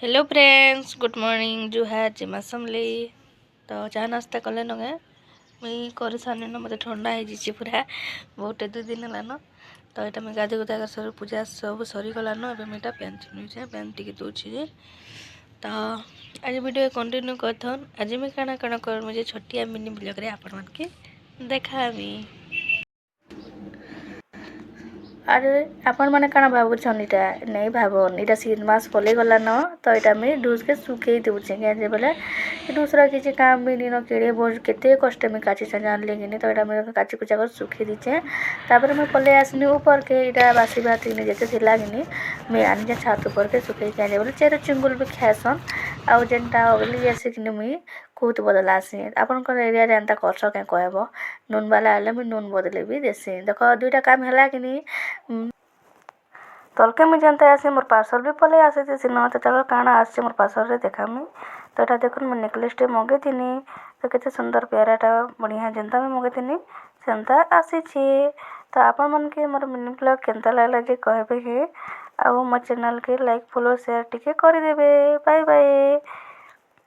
Hello friends, good morning. जुहार जिमासमली। तो चाह नास्ता कले नगे मुई कर सारे न मत ठंडा है पूरा बहुत 2 दिन है तो यहाँ मुझे गाधे गुधा कर पूजा सब सरीगलान। ए मुझे पैन छुचे पैन टी दूसरी तो आज वीडियो कंटिन्यू करथन। आज मुझे काଣା काଣା कर मुझे छोटिया मिनी ब्लॉग आपण मन के देखामी। अरे आपण मैंने काना भावुन इटा नहीं भावन इटा 3 मास पले गला न तो यहाँ मुझे डूस के सुखे दूचे क्या बोले दूसरा किसी काम भी नहीं न केड़े बोझ केते कष्ट में काची से जान लेंगे तो यहाँ मुझे काची कुचा कर सुखे दीचे। तापर मैं पले आसनी ऊपर के इटा बासी भात नहीं जेते थिला कि मैं आनी जा छात ऊपर के सुखे क्या बोले चेर चिंगुल भी खाएसन आउ जेनटा अगली आसी कि मुई कौत बदला आसी आपण एरिया एंता करस क्या कहब नून बाला आले मुझे नून बदले भी देसी देख 2टा काम है कि तलके मुझे जानते आसी मोर पार्सल भी पले आसी न तो चलो काना आसी मोर पार्सल रे देखामी। तो यहाँ देखो मैं नेकलेस टे मगे थी तो केते सुंदर प्याराटा बढ़िया जनता में मगे थी सेंता आसी। तो आपण मन के मोर मिनी ब्लॉग केनता लागला जे कहबे कि आउ मो चैनल के लाइक फॉलो शेयर टिके कर देबे। Bye bye.